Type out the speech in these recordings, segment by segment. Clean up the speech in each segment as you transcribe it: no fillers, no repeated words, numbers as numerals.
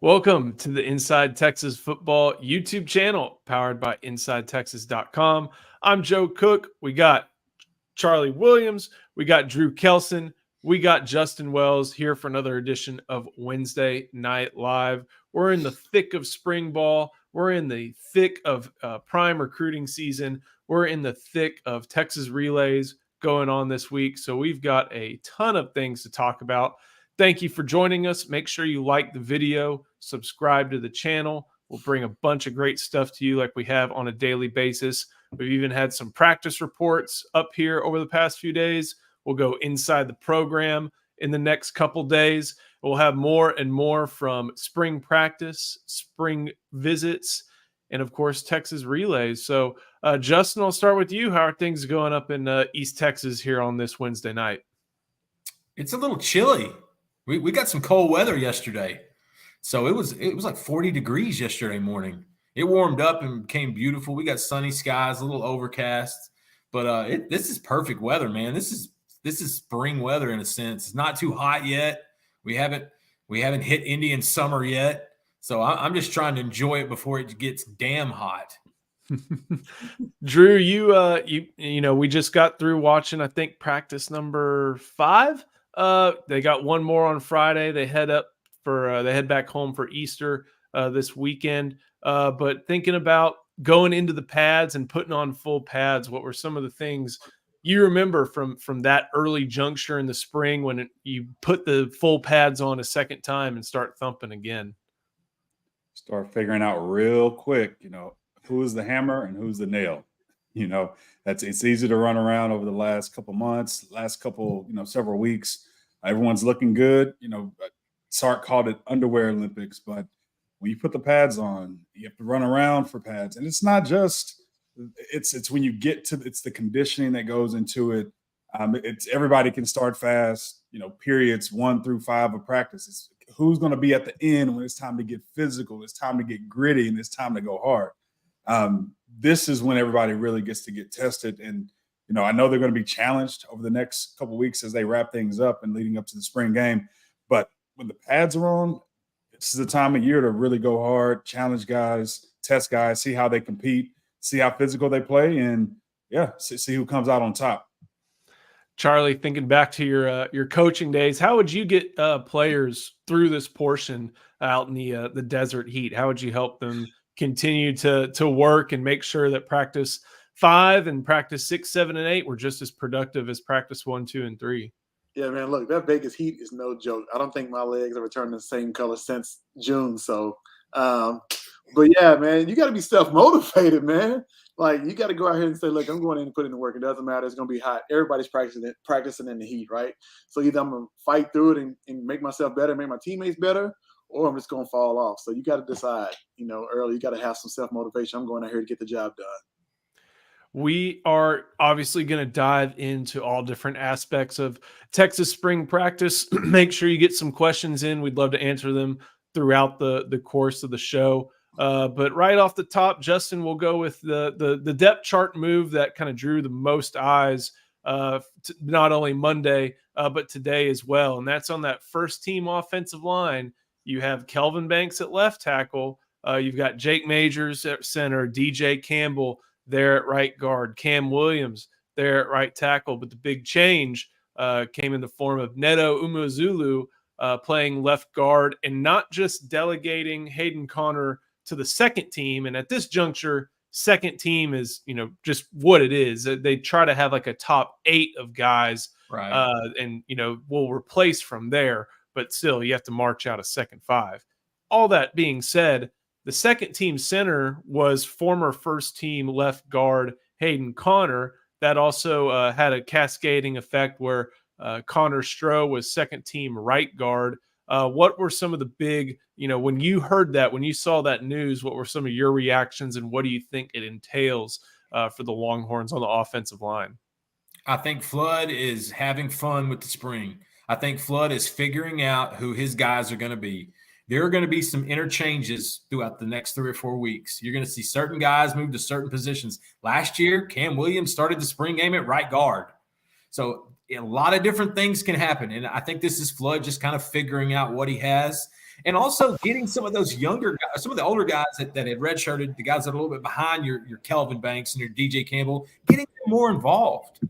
Welcome to the Inside Texas Football YouTube channel powered by InsideTexas.com. I'm Joe Cook. We got Charlie Williams. We got Drew Kelson. We got Justin Wells here for another edition of Wednesday Night Live. We're in the thick of spring ball. We're in the thick of prime recruiting season. We're in the thick of Texas relays going on this week. So we've got a ton of things to talk about. Thank you for joining us. Make sure you like the video, subscribe to the channel. We'll bring a bunch of great stuff to you like we have on a daily basis. We've even had some practice reports up here over the past few days. We'll go inside the program in the next couple days. We'll have more and more from spring practice, spring visits, and of course, Texas relays. So Justin, I'll start with you. How are things going up in East Texas here on this Wednesday night? It's a little chilly. We got some cold weather yesterday. So it was like 40 degrees yesterday morning. It warmed up and became beautiful. We got sunny skies, a little overcast. But this is perfect weather, man. This is spring weather in a sense. It's not too hot yet. We haven't hit Indian summer yet. So I'm just trying to enjoy it before it gets damn hot. Drew, we just got through watching, I think, practice number 5. They got one more on Friday. They head back home for Easter this weekend. But thinking about going into the pads and putting on full pads, what were some of the things you remember from that early juncture in the spring when you put the full pads on a second time and start thumping again? Start figuring out real quick, who's the hammer and who's the nail. It's easy to run around over the last couple months, several weeks. Everyone's looking good. Sark called it underwear Olympics, but when you put the pads on, you have to run around for pads. And it's not just, it's when you get to, it's the conditioning that goes into it. It's everybody can start fast, periods 1 through 5 of practice. It's who's going to be at the end when it's time to get physical, it's time to get gritty, and it's time to go hard. This is when everybody really gets to get tested. And, I know they're going to be challenged over the next couple of weeks as they wrap things up and leading up to the spring game. But when the pads are on, this is the time of year to really go hard, challenge guys, test guys, see how they compete, see how physical they play, and, see who comes out on top. Charlie, thinking back to your coaching days, how would you get players through this portion out in the desert heat? How would you help them continue to work and make sure that practice 5 and practice 6, 7, and 8 were just as productive as practice 1, 2, and 3? Yeah, man, look, that Vegas heat is no joke. I don't think my legs have returned the same color since June. So, but yeah, man, you got to be self-motivated, man. Like, you got to go out here and say, look, I'm going in and put in the work. It doesn't matter. It's going to be hot. Everybody's practicing in the heat, right? So either I'm going to fight through it and make myself better, make my teammates better, or I'm just going to fall off. So you got to decide, early. You got to have some self-motivation. I'm going out here to get the job done. We are obviously going to dive into all different aspects of Texas spring practice. Make sure you get some questions in. We'd love to answer them throughout the course of the show. But right off the top, Justin, we'll go with the depth chart move that kind of drew the most eyes, not only Monday, but today as well. And that's on that first team offensive line. You have Kelvin Banks at left tackle. You've got Jake Majors at center, DJ Campbell there at right guard, Cam Williams there at right tackle. But the big change came in the form of Neto Umozulu playing left guard, and not just delegating Hayden Connor to the second team. And at this juncture, second team is, just what it is. They try to have like a top 8 of guys, right? And, we'll replace from there. But still, you have to march out a second 5. All that being said, the second team center was former first team left guard Hayden Connor. That also had a cascading effect where Connor Stroh was second team right guard. What were some of the big, when you heard that, when you saw that news, what were some of your reactions, and what do you think it entails for the Longhorns on the offensive line? I think Flood is having fun with the spring. I think Flood is figuring out who his guys are going to be. There are going to be some interchanges throughout the next 3 or 4 weeks. You're going to see certain guys move to certain positions. Last year, Cam Williams started the spring game at right guard. So a lot of different things can happen. And I think this is Flood just kind of figuring out what he has. And also getting some of those younger guys, some of the older guys that had redshirted, the guys that are a little bit behind your Kelvin Banks and your DJ Campbell, getting them more involved.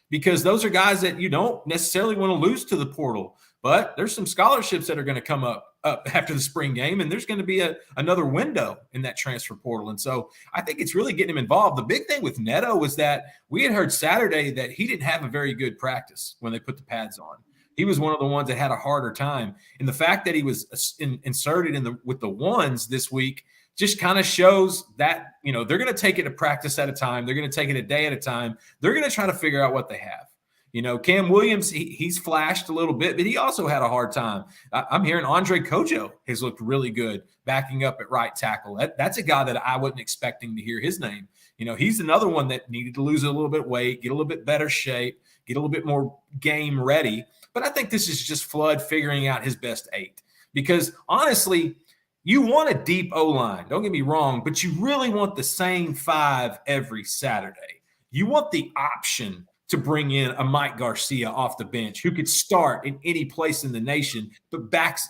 Because those are guys that you don't necessarily want to lose to the portal. But there's some scholarships that are going to come up after the spring game, and there's going to be another window in that transfer portal. And so I think it's really getting him involved. The big thing with Neto was that we had heard Saturday that he didn't have a very good practice when they put the pads on. He was one of the ones that had a harder time. And the fact that he was inserted with the ones this week just kind of shows that, they're going to take it a practice at a time. They're going to take it a day at a time. They're going to try to figure out what they have. Cam Williams, he's flashed a little bit, but he also had a hard time. I'm hearing Andre Kojo has looked really good backing up at right tackle. That's a guy that I wasn't expecting to hear his name. He's another one that needed to lose a little bit of weight, get a little bit better shape, get a little bit more game ready. But I think this is just Flood figuring out his best 8. Because honestly, you want a deep O-line, don't get me wrong, but you really want the same 5 every Saturday. You want the option to bring in a Mike Garcia off the bench who could start in any place in the nation, but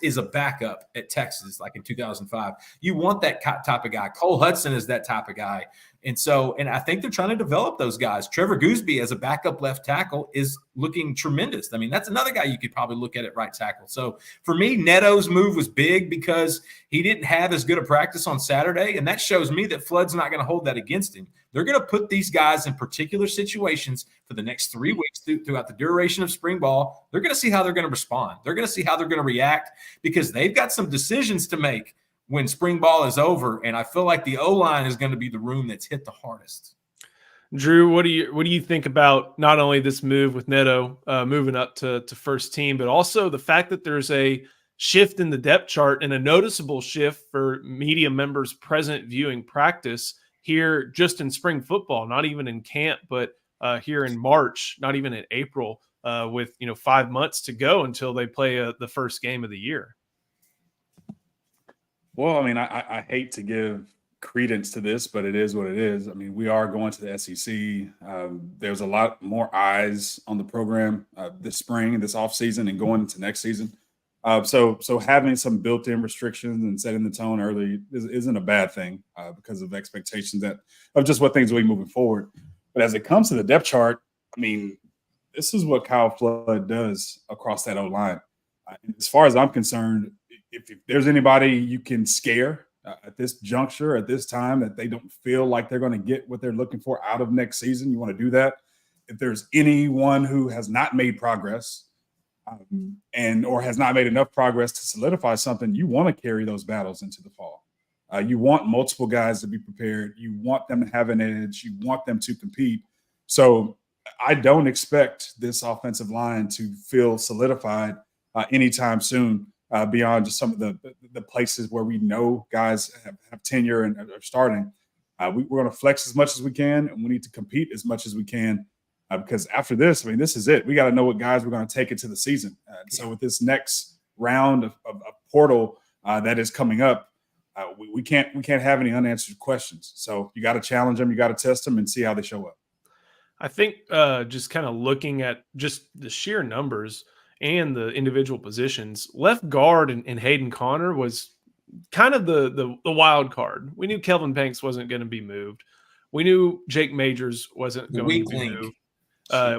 is a backup at Texas like in 2005. You want that type of guy. Cole Hudson is that type of guy. And I think they're trying to develop those guys. Trevor Gooseby as a backup left tackle is looking tremendous. I mean, that's another guy you could probably look at right tackle. So for me, Neto's move was big because he didn't have as good a practice on Saturday. And that shows me that Flood's not going to hold that against him. They're going to put these guys in particular situations for the next 3 weeks throughout the duration of spring ball. They're going to see how they're going to respond. They're going to see how they're going to react because they've got some decisions to make when spring ball is over. And I feel like the O-line is going to be the room that's hit the hardest. Drew, what do you think about not only this move with Neto moving up to first team, but also the fact that there's a shift in the depth chart and a noticeable shift for media members present viewing practice here just in spring football, not even in camp, but here in March, not even in April, with 5 months to go until they play the first game of the year. Well, I mean, I hate to give credence to this, but it is what it is. I mean, we are going to the SEC. There's a lot more eyes on the program this spring, this offseason, and going into next season. So having some built-in restrictions and setting the tone early isn't a bad thing because of expectations of just what things will be moving forward. But as it comes to the depth chart, I mean, this is what Kyle Flood does across that O-line. As far as I'm concerned, if there's anybody you can scare at this juncture, at this time, that they don't feel like they're going to get what they're looking for out of next season, you want to do that. If there's anyone who has not made progress or has not made enough progress to solidify something, you want to carry those battles into the fall. You want multiple guys to be prepared. You want them to have an edge. You want them to compete. So I don't expect this offensive line to feel solidified anytime soon. Beyond just some of the places where we know guys have tenure and are starting. We're going to flex as much as we can, and we need to compete as much as we can because after this, I mean, this is it. We got to know what guys we're going to take into the season. So with this next round of portal that is coming up, we can't have any unanswered questions. So you got to challenge them, you got to test them, and see how they show up. I think just kind of looking at just the sheer numbers and the individual positions, left guard and Hayden Connor was kind of the wild card. We knew Kelvin Banks wasn't going to be moved. We knew Jake Majors wasn't going to be moved.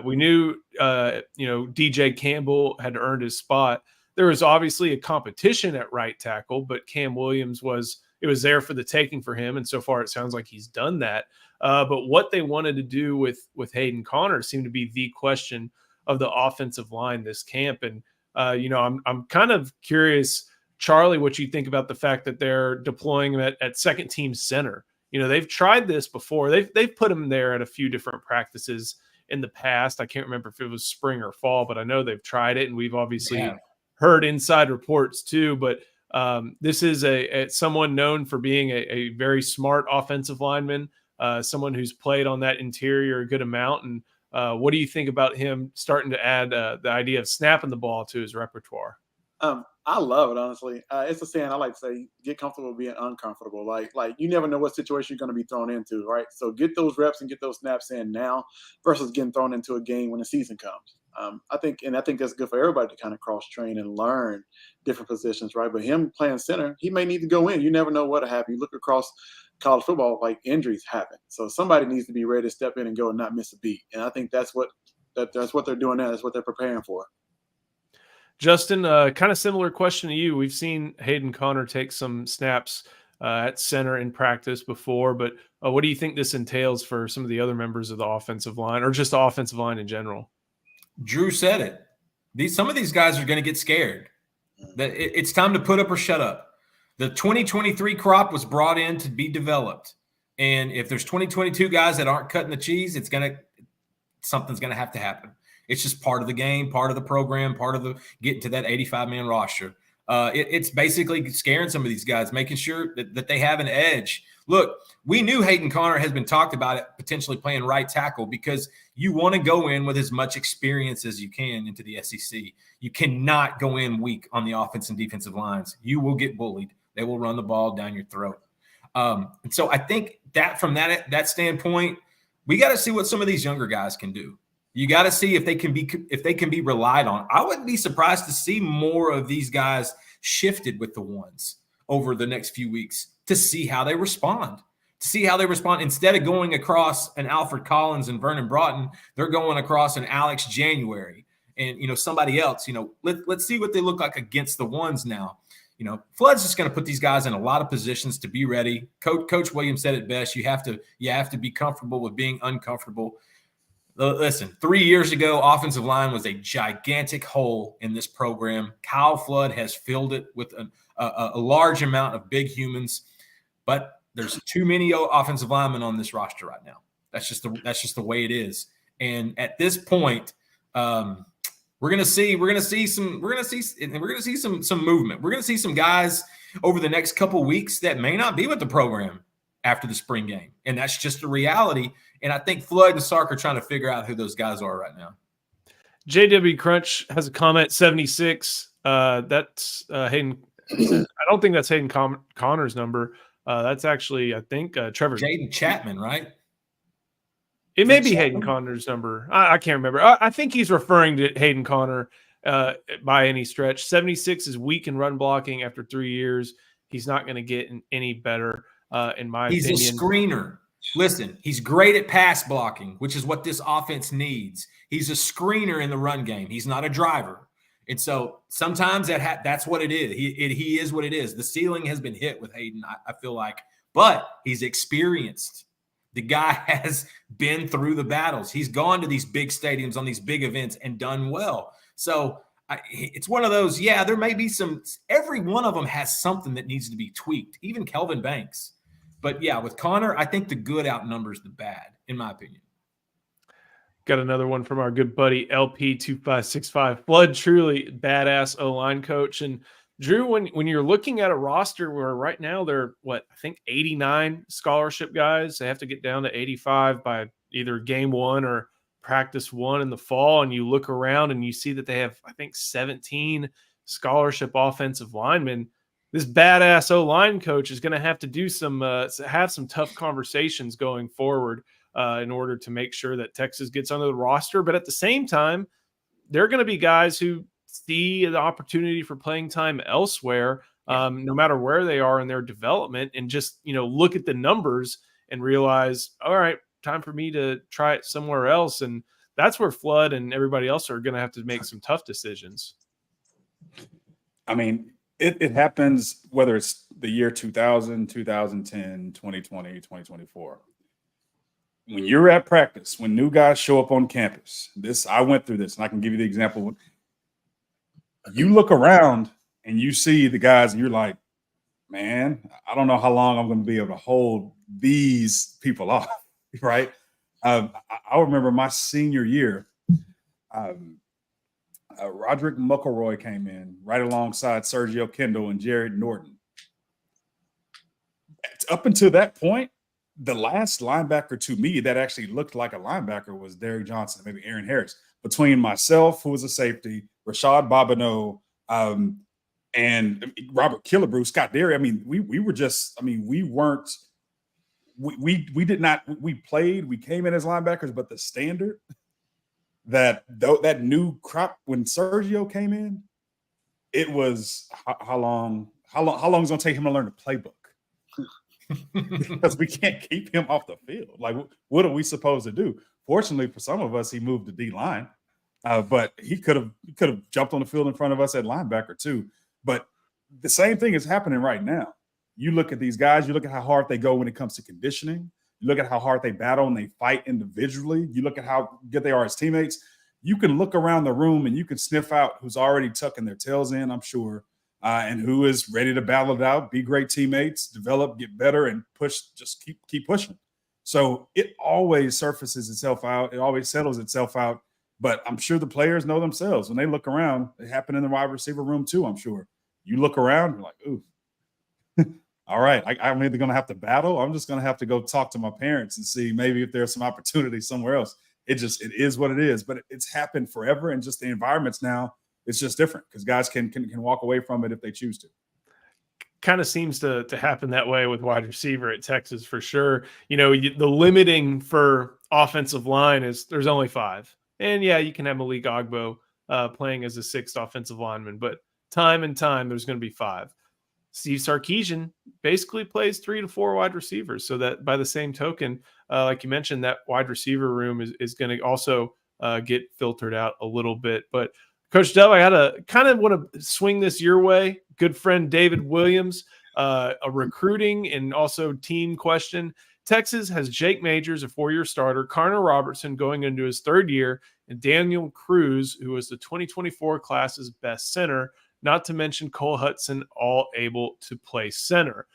We knew, DJ Campbell had earned his spot. There was obviously a competition at right tackle, but Cam Williams was there for the taking for him. And so far it sounds like he's done that. But what they wanted to do with Hayden Connor seemed to be the question of the offensive line this camp. And, I'm kind of curious, Charlie, what you think about the fact that they're deploying him at second team center. They've tried this before. They've put him there at a few different practices in the past. I can't remember if it was spring or fall, but I know they've tried it. And we've obviously heard inside reports too, but this is someone known for being a very smart offensive lineman, someone who's played on that interior a good amount. And what do you think about him starting to add the idea of snapping the ball to his repertoire? I love it, honestly. It's a saying I like to say: get comfortable being uncomfortable. Like you never know what situation you're going to be thrown into, right? So get those reps and get those snaps in now, versus getting thrown into a game when the season comes. I think that's good for everybody to kind of cross train and learn different positions, right? But him playing center, he may need to go in. You never know what'll happen. You look across college football, like injuries happen, so somebody needs to be ready to step in and go and not miss a beat. And I think that's what they're doing now. That's what they're preparing for. Justin, kind of similar question to you. We've seen Hayden Connor take some snaps at center in practice before, but what do you think this entails for some of the other members of the offensive line, or just the offensive line in general? Drew said it. Some of these guys are going to get scared. It's time to put up or shut up. The 2023 crop was brought in to be developed, and if there's 2022 guys that aren't cutting the cheese, something's going to have to happen. It's just part of the game, part of the program, part of the getting to that 85-man roster. It's basically scaring some of these guys, making sure that they have an edge. Look, we knew Hayden Connor has been talked about it potentially playing right tackle, because you want to go in with as much experience as you can into the SEC. You cannot go in weak on the offense and defensive lines. You will get bullied. They will run the ball down your throat. And so I think that from that standpoint, we got to see what some of these younger guys can do. You got to see if they can be relied on. I wouldn't be surprised to see more of these guys shifted with the ones over the next few weeks to see how they respond. Instead of going across an Alfred Collins and Vernon Broughton, they're going across an Alex January and somebody else. Let's see what they look like against the ones now. Flood's just going to put these guys in a lot of positions to be ready. Coach Williams said it best. You have to be comfortable with being uncomfortable. Listen, 3 years ago, offensive line was a gigantic hole in this program. Kyle Flood has filled it with a large amount of big humans, but there's too many offensive linemen on this roster right now. That's just the way it is. And at this point, we're gonna see some movement. We're gonna see some guys over the next couple weeks that may not be with the program after the spring game, and that's just a reality. And I think Flood and Sark are trying to figure out who those guys are right now. JW Crunch has a comment, 76. That's Hayden. I don't think that's Hayden Connor's number. That's actually, I think, Trevor. Jaden Chapman, right? It may be Hayden Connor's number. I can't remember. I think he's referring to Hayden Connor by any stretch. 76 is weak in run blocking after 3 years. He's not going to get any better, in my opinion. He's a screener. Listen, he's great at pass blocking, which is what this offense needs. He's a screener in the run game. He's not a driver. And so sometimes that's what it is. He is what it is. The ceiling has been hit with Hayden, I feel like, but he's experienced. The guy has been through the battles. He's gone to these big stadiums on these big events and done well. So it's one of those, there may be every one of them has something that needs to be tweaked, even Kelvin Banks. But with Connor, I think the good outnumbers the bad, in my opinion. Got another one from our good buddy LP2565. Flood, truly badass O-line coach. And Drew, when you're looking at a roster where right now they're, I think 89 scholarship guys, they have to get down to 85 by either game one or practice one in the fall. And you look around and you see that they have, I think, 17 scholarship offensive linemen. This badass O-line coach is going to have to do have some tough conversations going forward in order to make sure that Texas gets under the roster. But at the same time, there are going to be guys who see the opportunity for playing time elsewhere, no matter where they are in their development, and just, look at the numbers and realize, all right, time for me to try it somewhere else. And that's where Flood and everybody else are going to have to make some tough decisions. I mean, it happens whether it's the year 2000, 2010, 2020, 2024. When you're at practice, when new guys show up on campus, I went through this, and I can give you the example. You look around and you see the guys and you're like, man, I don't know how long I'm going to be able to hold these people off, right? I remember my senior year, Roderick McElroy came in right alongside Sergio Kendall and Jared Norton. Up until that point, the last linebacker to me that actually looked like a linebacker was Derrick Johnson, maybe Aaron Harris. Between myself, who was a safety, Rashad Bobineau, and Robert Killebrew, Scott Derry. I mean, we were just, I mean, we weren't, we did not, we played, we came in as linebackers, but the standard that new crop when Sergio came in, it was how long is it going to take him to learn the playbook? Because we can't keep him off the field. Like, what are we supposed to do? Fortunately for some of us, he moved to D line, but he could have jumped on the field in front of us at linebacker too. But the same thing is happening right now. You look at these guys, you look at how hard they go when it comes to conditioning. You look at how hard they battle and they fight individually. You look at how good they are as teammates. You can look around the room and you can sniff out who's already tucking their tails in, I'm sure, and who is ready to battle it out, be great teammates, develop, get better, and push, just keep pushing. So it always surfaces itself out. It always settles itself out. But I'm sure the players know themselves. When they look around, it happened in the wide receiver room too, I'm sure. You look around, you're like, ooh, all right, I'm either going to have to battle. I'm just going to have to go talk to my parents and see maybe if there's some opportunity somewhere else. It is what it is. But it's happened forever. And just the environments now, it's just different because guys can walk away from it if they choose to. Kind of seems to happen that way with wide receiver at Texas for sure. You know, the limiting for offensive line is there's only 5. And yeah, you can have Malik Ogbo playing as a 6th offensive lineman, but time and time there's going to be 5. Steve Sarkisian basically plays 3 to 4 wide receivers. So that by the same token, like you mentioned, that wide receiver room is going to also get filtered out a little bit. But Coach Dub, I got to kind of want to swing this your way. Good friend David Williams, a recruiting and also team question. Texas has Jake Majors, a 4-year starter, Connor Robertson going into his 3rd year, and Daniel Cruz, who was the 2024 class's best center, not to mention Cole Hudson, all able to play center.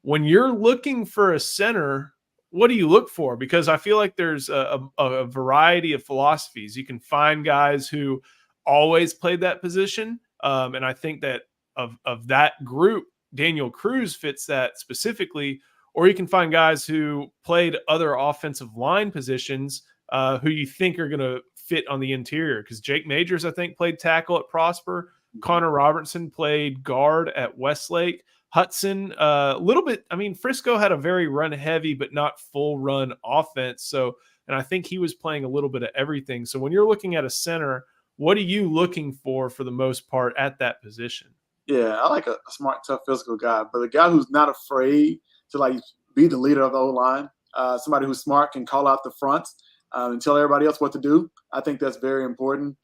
When you're looking for a center, what do you look for? Because I feel like there's a variety of philosophies. You can find guys who always played that position, and I think that of that group, Daniel Cruz fits that specifically. Or you can find guys who played other offensive line positions who you think are going to fit on the interior. Because Jake Majors, I think, played tackle at Prosper. Connor Robertson played guard at Westlake. Hudson, a little bit. I mean, Frisco had a very run-heavy but not full-run offense. So, and I think he was playing a little bit of everything. So when you're looking at a center, what are you looking for the most part at that position? Yeah, I like a smart, tough, physical guy, but a guy who's not afraid to like be the leader of the O-line, somebody who's smart, can call out the fronts and tell everybody else what to do. I think that's very important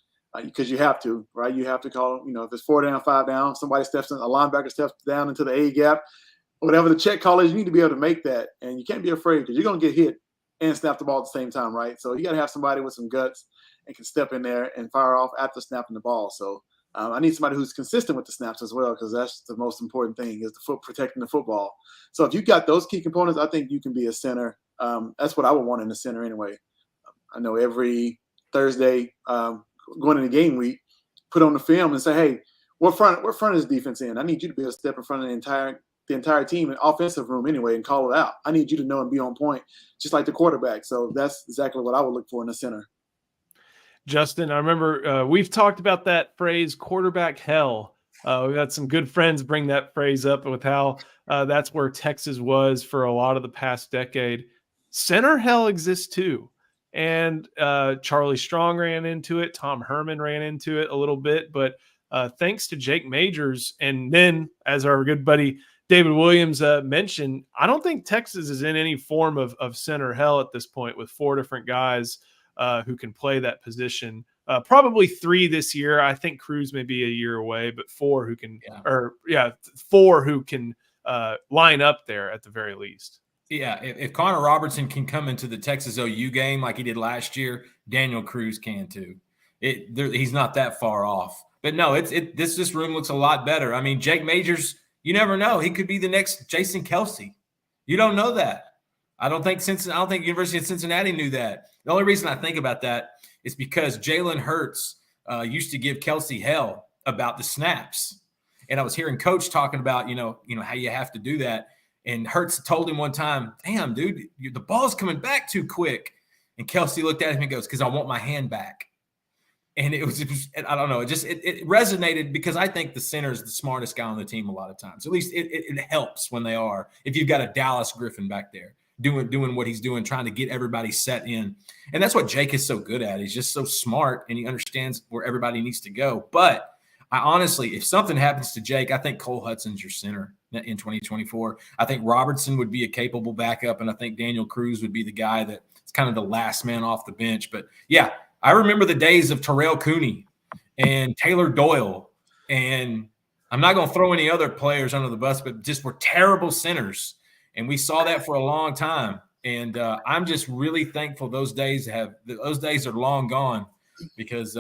because you have to, right? You have to call, if it's 4 down, 5 down, somebody steps in, a linebacker steps down into the A gap, whatever the check call is, you need to be able to make that. And you can't be afraid because you're going to get hit and snap the ball at the same time, right? So you got to have somebody with some guts and can step in there and fire off after snapping the ball. So I need somebody who's consistent with the snaps as well, because that's the most important thing, is protecting the football. So if you got those key components, I think you can be a center. That's what I would want in the center anyway. I know every Thursday going into game week, put on the film and say, hey, what front is defense in? I need you to be able to step in front of the entire team and offensive room anyway and call it out. I need you to know and be on point, just like the quarterback. So that's exactly what I would look for in the center. Justin, I remember we've talked about that phrase, quarterback hell. We've had some good friends bring that phrase up with how that's where Texas was for a lot of the past decade. Center hell exists too. And Charlie Strong ran into it. Tom Herman ran into it a little bit. But thanks to Jake Majors, and then as our good buddy David Williams mentioned, I don't think Texas is in any form of center hell at this point with 4 different guys who can play that position. Probably 3 this year. I think Cruz may be a year away, but 4 who can, 4 who can line up there at the very least. Yeah, if Connor Robertson can come into the Texas OU game like he did last year, Daniel Cruz can too. He's not that far off. But no, this room looks a lot better. I mean, Jake Majors, you never know. He could be the next Jason Kelsey. You don't know that. I don't think University of Cincinnati knew that. The only reason I think about that is because Jalen Hurts used to give Kelsey hell about the snaps. And I was hearing Coach talking about, how you have to do that. And Hurts told him one time, damn, dude, the ball's coming back too quick. And Kelsey looked at him and goes, because I want my hand back. And it was, I don't know, it resonated because I think the center is the smartest guy on the team a lot of times. At least it helps when they are. If you've got a Dallas Griffin back there doing what he's doing, trying to get everybody set in. And that's what Jake is so good at. He's just so smart, and he understands where everybody needs to go. But I honestly, if something happens to Jake, I think Cole Hudson's your center in 2024. I think Robertson would be a capable backup, and I think Daniel Cruz would be the guy that's kind of the last man off the bench. But, yeah, I remember the days of Terrell Cooney and Taylor Doyle, and I'm not going to throw any other players under the bus, but just were terrible centers, and we saw that for a long time. And I'm just really thankful those days are long gone because,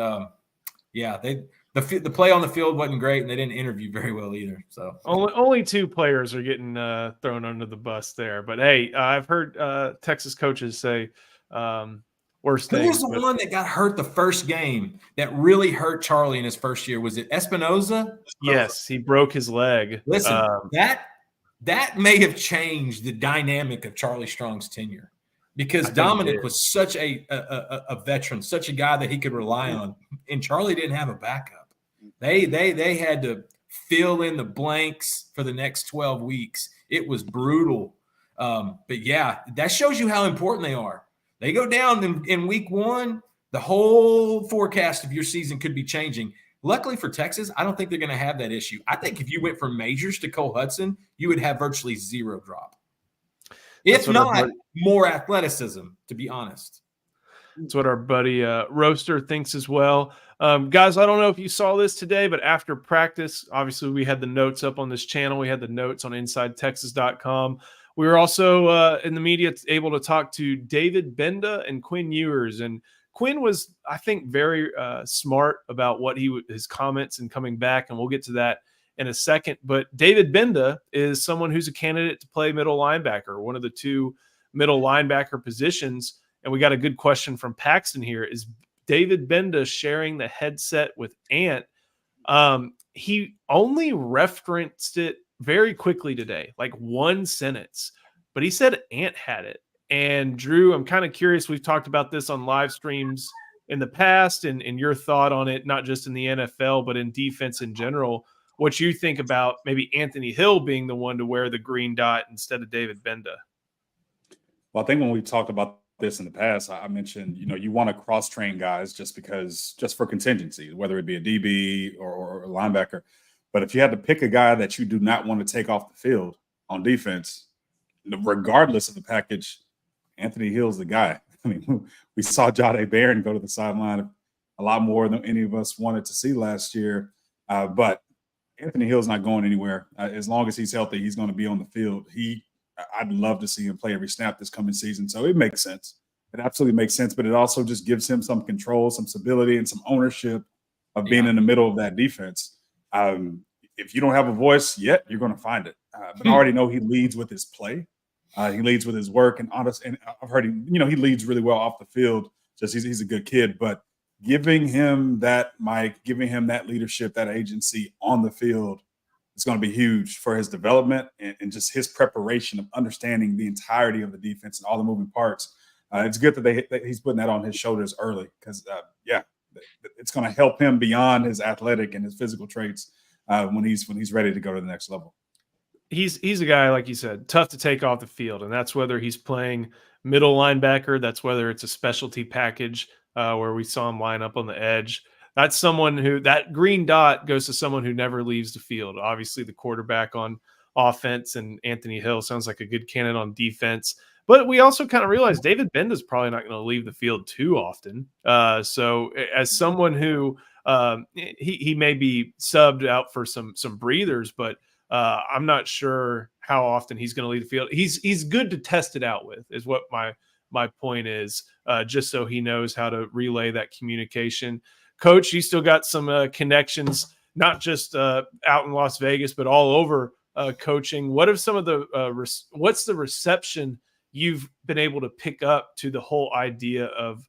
the play on the field wasn't great, and they didn't interview very well either. So only 2 players are getting thrown under the bus there. But hey, I've heard Texas coaches say worse things. Who was the one that got hurt the first game that really hurt Charlie in his first year? Was it Espinoza? Yes, he broke his leg. Listen, that may have changed the dynamic of Charlie Strong's tenure because Dominic was such a veteran, such a guy that he could rely on, and Charlie didn't have a backup. They had to fill in the blanks for the next 12 weeks. It was brutal. But, yeah, that shows you how important they are. They go down in week 1, the whole forecast of your season could be changing. Luckily for Texas, I don't think they're going to have that issue. I think if you went from Majors to Cole Hudson, you would have virtually 0 drop. If not, more athleticism, to be honest. That's what our buddy Roaster thinks as well. Guys, I don't know if you saw this today, but after practice, obviously we had the notes up on this channel. We had the notes on InsideTexas.com. We were also in the media able to talk to David Benda and Quinn Ewers. And Quinn was, I think, very smart about what his comments and coming back, and we'll get to that in a second. But David Benda is someone who's a candidate to play middle linebacker, one of the 2 middle linebacker positions. And we got a good question from Paxton here. Is David Benda sharing the headset with Ant? He only referenced it very quickly today, like 1 sentence, but he said Ant had it. And Drew, I'm kind of curious. We've talked about this on live streams in the past and your thought on it, not just in the NFL, but in defense in general. What you think about maybe Anthony Hill being the one to wear the green dot instead of David Benda? Well, I think when we talked about this in the past, I mentioned, you want to cross-train guys just for contingency, whether it be a DB or a linebacker. But if you had to pick a guy that you do not want to take off the field on defense, regardless of the package, Anthony Hill's the guy. I mean, we saw Jahdae Barron go to the sideline a lot more than any of us wanted to see last year. But Anthony Hill's not going anywhere. As long as he's healthy, he's going to be on the field. I'd love to see him play every snap this coming season. So it makes sense. It absolutely makes sense. But it also just gives him some control, some stability, and some ownership of being in the middle of that defense. If you don't have a voice yet, you're going to find it. But I already know he leads with his play. He leads with his work, and I've heard him. He leads really well off the field. Just he's a good kid, but giving him that mic, giving him that leadership, that agency on the field is going to be huge for his development and just his preparation of understanding the entirety of the defense and all the moving parts. It's good that he's putting that on his shoulders early because, it's going to help him beyond his athletic and his physical traits when he's ready to go to the next level. He's a guy, like you said, tough to take off the field, and that's whether he's playing middle linebacker, that's whether it's a specialty package where we saw him line up on the edge. That's someone that green dot goes to someone who never leaves the field. Obviously, the quarterback on offense, and Anthony Hill sounds like a good candidate on defense. But we also kind of realized David Benda's probably not going to leave the field too often. So as someone who he may be subbed out for some breathers, but I'm not sure how often he's going to leave the field. He's good to test it out with, is what my point is, just so he knows how to relay that communication. Coach, you still got some connections, not just out in Las Vegas, but all over coaching. What are some of the what's the reception you've been able to pick up to the whole idea of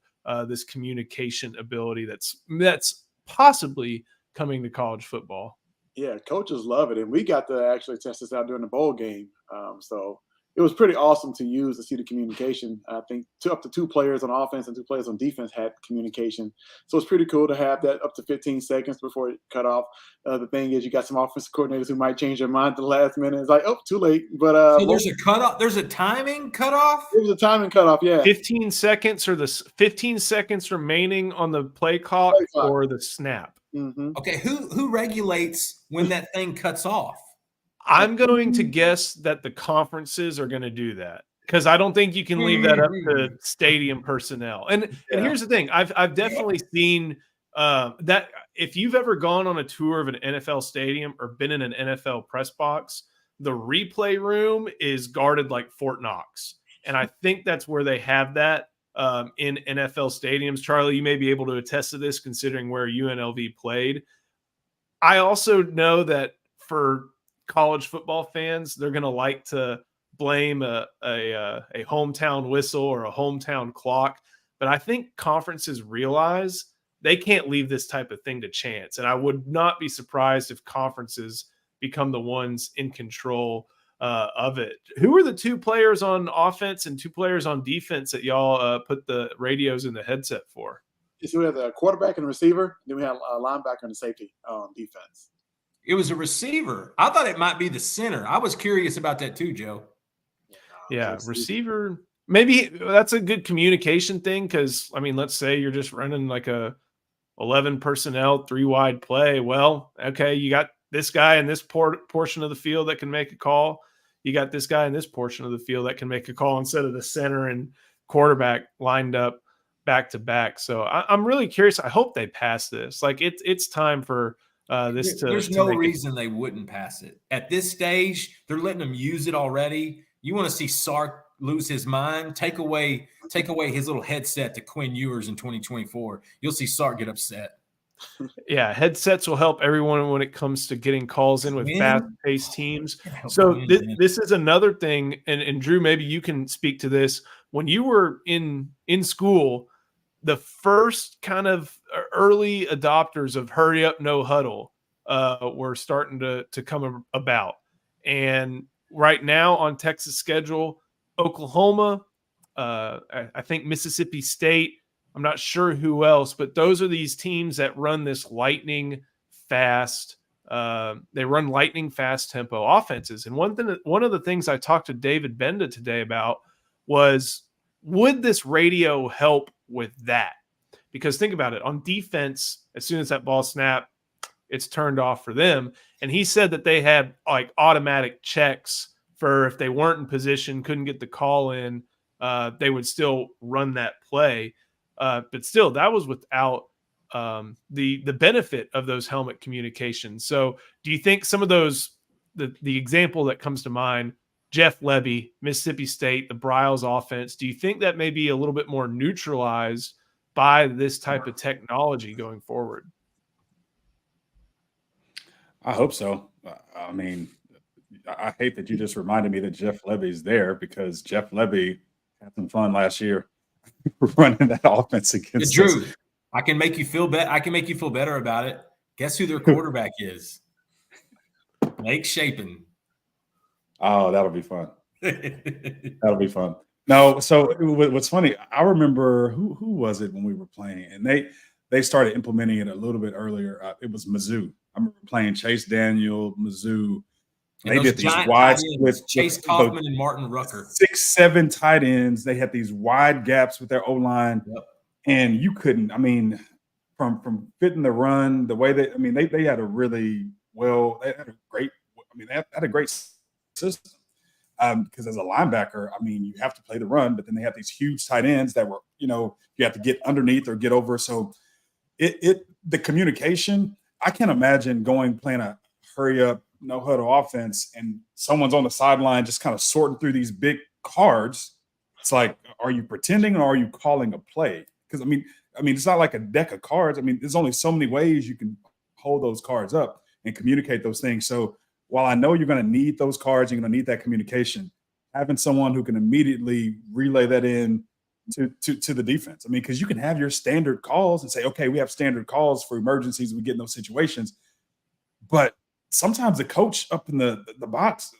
this communication ability that's possibly coming to college football. Yeah, coaches love it, and we got to actually test this out during the bowl game. So it was pretty awesome to use to see the communication. I think up to 2 players on offense and 2 players on defense had communication. So it's pretty cool to have that up to 15 seconds before it cut off. The thing is, you got some offensive coordinators who might change their mind at the last minute. It's like, oh, too late. But so there's a cutoff. There's a timing cutoff. It was a timing cutoff. Yeah, 15 seconds or the 15 seconds remaining on the play clock or the snap. Mm-hmm. Okay, who regulates when that thing cuts off? I'm going to guess that the conferences are going to do that, because I don't think you can leave that up to stadium personnel. And here's the thing: I've definitely seen that if you've ever gone on a tour of an NFL stadium or been in an NFL press box, the replay room is guarded like Fort Knox, and I think that's where they have that in NFL stadiums. Charlie, you may be able to attest to this, considering where UNLV played. I also know that for college football fans, they're going to like to blame a hometown whistle or a hometown clock. But I think conferences realize they can't leave this type of thing to chance. And I would not be surprised if conferences become the ones in control of it. Who are the 2 players on offense and 2 players on defense that y'all put the radios in the headset for? So we have the quarterback and receiver. Then we have a linebacker and a safety on defense. It was a receiver. I thought it might be the center. I was curious about that too, Joe. Yeah, receiver. Maybe that's a good communication thing, because, I mean, let's say you're just running like a 11 personnel, 3 wide play. Well, okay, you got this guy in this portion of the field that can make a call. You got this guy in this portion of the field that can make a call, instead of the center and quarterback lined up back to back. So I'm really curious. I hope they pass this. Like it's time for this to. There's no reason they wouldn't pass it at this stage. They're letting them use it already. You want to see Sark lose his mind? Take away his little headset to Quinn Ewers in 2024. You'll see Sark get upset. Yeah, headsets will help everyone when it comes to getting calls in with fast-paced teams. So this is another thing, and Drew, maybe you can speak to this. When you were in school, the first kind of early adopters of hurry up, no huddle were starting to come about. And right now on Texas' schedule, Oklahoma, I think Mississippi State, I'm not sure who else, but those are these teams that run this lightning fast. They run lightning fast tempo offenses. And one of the things I talked to David Benda today about was, would this radio help with that? Because think about it, on defense, as soon as that ball snapped, it's turned off for them. And he said that they had like automatic checks for if they weren't in position, couldn't get the call in, they would still run that play. But still, that was without the benefit of those helmet communications. So do you think some of those, the example that comes to mind, Jeff Lebby, Mississippi State, the Briles offense, do you think that may be a little bit more neutralized by this type of technology going forward? I hope so. I mean, I hate that you just reminded me that Jeff Lebby's there, because Jeff Lebby had some fun last year running that offense against Drew, us. I can make you feel better. I can make you feel better about it. Guess who their quarterback is? Blake Shapen. Oh, that'll be fun. That'll be fun. No, so what's funny, I remember who was it when we were playing, and they started implementing it a little bit earlier. It was Mizzou. I remember playing Chase Daniel, Mizzou. They did these wide splits. Chase Kaufman and Martin Rucker. 6'7" tight ends. They had these wide gaps with their O-line. Yep. And you couldn't, I mean, from fitting the run, the way they had a really they had a great system. Because as a linebacker, I mean, you have to play the run, but then they have these huge tight ends that were, you have to get underneath or get over. So the communication, I can't imagine playing a hurry up, no huddle offense, and someone's on the sideline just kind of sorting through these big cards. It's like, are you pretending or are you calling a play? Because I mean, it's not like a deck of cards. I mean, there's only so many ways you can hold those cards up and communicate those things. So while I know you're going to need those cards, you're going to need that communication, having someone who can immediately relay that in to the defense. I mean, because you can have your standard calls and say, okay, we have standard calls for emergencies. We get in those situations. But sometimes the coach up in the box,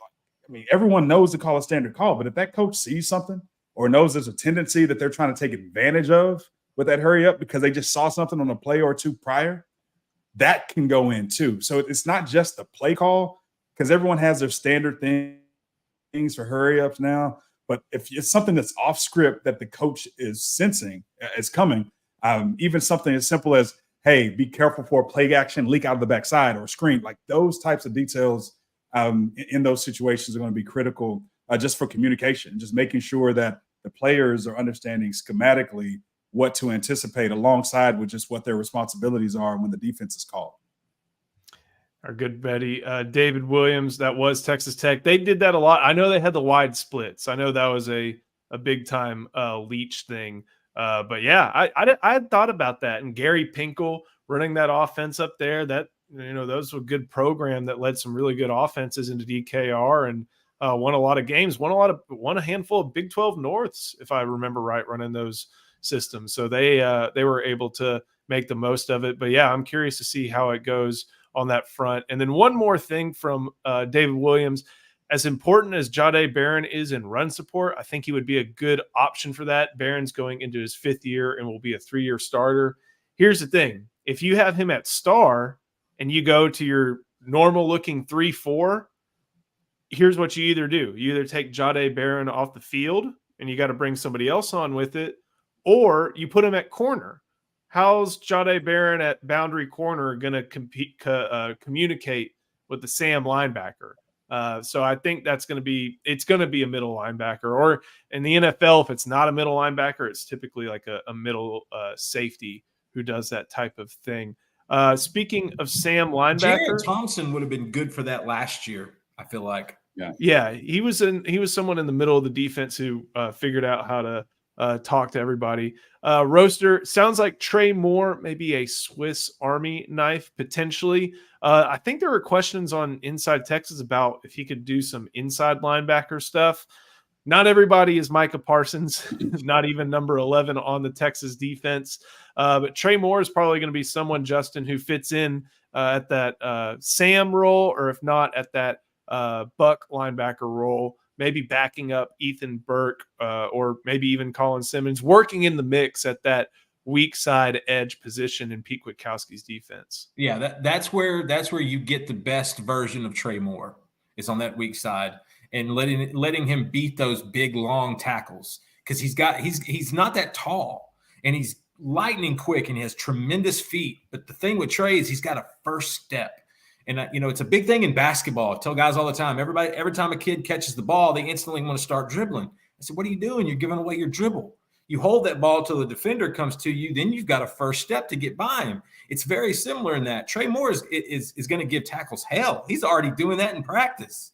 I mean, everyone knows to call a standard call. But if that coach sees something or knows there's a tendency that they're trying to take advantage of with that hurry up because they just saw something on a play or two prior, that can go in too. So it's not just the play call, because everyone has their standard things for hurry ups now. But if it's something that's off script that the coach is sensing is coming, even something as simple as, hey, be careful for a play action leak out of the backside or a screen, like those types of details in those situations are going to be critical just for communication, just making sure that the players are understanding schematically what to anticipate alongside with just what their responsibilities are when the defense is called. Our good buddy, David Williams, that was Texas Tech. They did that a lot. I know they had the wide splits. I know that was a big time Leach thing. But yeah, I had thought about that. And Gary Pinkel running that offense up there, that, those were a good program that led some really good offenses into DKR and won a lot of games, won a handful of Big 12 Norths, if I remember right, running those systems. So they were able to make the most of it. But yeah, I'm curious to see how it goes on that front. And then one more thing from David Williams. As important as Jahdae Barron is in run support, I think he would be a good option for that. Barron's going into his 5th year and will be a 3-year starter. Here's the thing. If you have him at star and you go to your normal looking 3-4, here's what you either do. You either take Jahdae Barron off the field and you got to bring somebody else on with it, or you put him at corner. How's Jahdae Barron at boundary corner going to communicate with the Sam linebacker? So I think it's going to be a middle linebacker, or in the NFL, if it's not a middle linebacker, it's typically like a middle safety who does that type of thing. Speaking of Sam linebacker, Jared Thompson would have been good for that last year, I feel like. Yeah, he was someone in the middle of the defense who figured out how to talk to everybody. Roaster, sounds like Trey Moore may be a Swiss Army knife potentially. I think there were questions on Inside Texas about if he could do some inside linebacker stuff. Not everybody is Micah Parsons, not even number 11 on the Texas defense. But Trey Moore is probably going to be someone, Justin, who fits in at that Sam role, or if not at that Buck linebacker role, maybe backing up Ethan Burke or maybe even Colin Simmons, working in the mix at that weak side edge position in Pete Kwiatkowski's defense. Yeah, that's where you get the best version of Trey Moore, is on that weak side and letting him beat those big long tackles, because he's not that tall and he's lightning quick and he has tremendous feet. But the thing with Trey is he's got a first step. And, it's a big thing in basketball. I tell guys all the time, every time a kid catches the ball, they instantly want to start dribbling. I said, what are you doing? You're giving away your dribble. You hold that ball till the defender comes to you, then you've got a first step to get by him. It's very similar in that. Trey Moore is going to give tackles hell. He's already doing that in practice.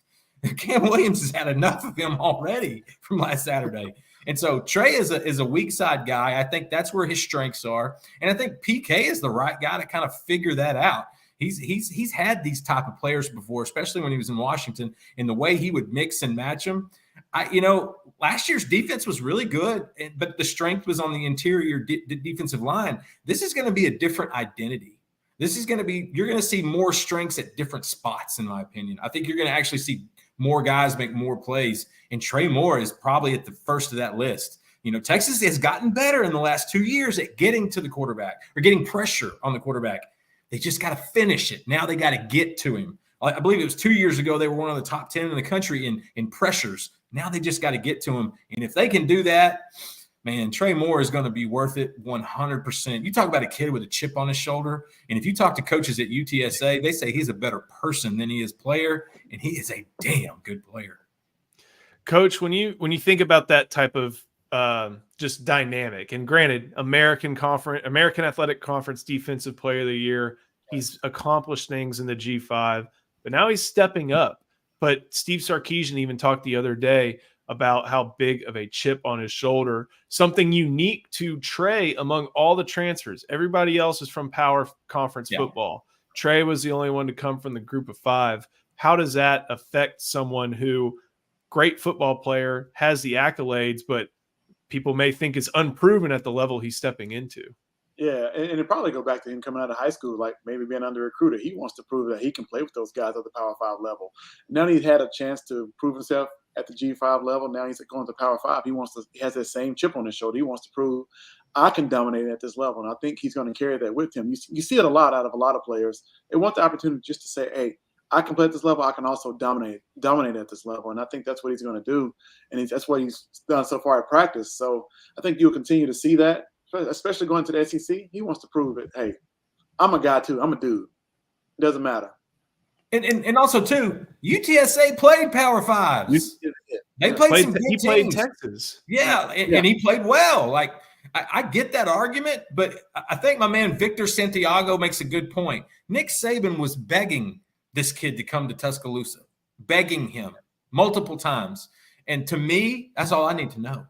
Cam Williams has had enough of him already from last Saturday. And so Trey is a weak side guy. I think that's where his strengths are. And I think PK is the right guy to kind of figure that out. He's had these type of players before, especially when he was in Washington, and the way he would mix and match them. Last year's defense was really good, but the strength was on the interior defensive line. This is going to be a different identity. You're going to see more strengths at different spots, in my opinion. I think you're going to actually see more guys make more plays, and Trey Moore is probably at the first of that list. Texas has gotten better in the last 2 years at getting to the quarterback or getting pressure on the quarterback. They just got to finish it. Now they got to get to him. I believe it was 2 years ago they were one of the top 10 in the country in pressures. Now they just got to get to him. And if they can do that, man, Trey Moore is going to be worth it 100%. You talk about a kid with a chip on his shoulder, and if you talk to coaches at UTSA, they say he's a better person than he is player, and he is a damn good player. Coach, when you think about that type of just dynamic, and granted, American Athletic Conference Defensive Player of the Year, he's accomplished things in the G5, but now he's stepping up. But Steve Sarkisian even talked the other day about how big of a chip on his shoulder, something unique to Trey among all the transfers. Everybody else is from power conference football. Trey was the only one to come from the group of 5. How does that affect someone who, great football player, has the accolades, but people may think is unproven at the level he's stepping into. Yeah, and it probably go back to him coming out of high school, like maybe being under recruited. He wants to prove that he can play with those guys at the Power 5 level. Now he's had a chance to prove himself at the G5 level. Now he's going to Power 5. He has that same chip on his shoulder. He wants to prove I can dominate at this level, and I think he's going to carry that with him. You see it a lot out of a lot of players. They want the opportunity just to say, "Hey, I can play at this level. I can also dominate at this level," and I think that's what he's going to do, and that's what he's done so far at practice. So I think you'll continue to see that, especially going to the SEC. He wants to prove it. Hey, I'm a guy too. I'm a dude. It doesn't matter. And also too, UTSA played Power Fives. They played some good teams. He played Texas. Yeah, and he played well. Like I get that argument, but I think my man Victor Santiago makes a good point. Nick Saban was begging this kid to come to Tuscaloosa, begging him multiple times. And to me, that's all I need to know.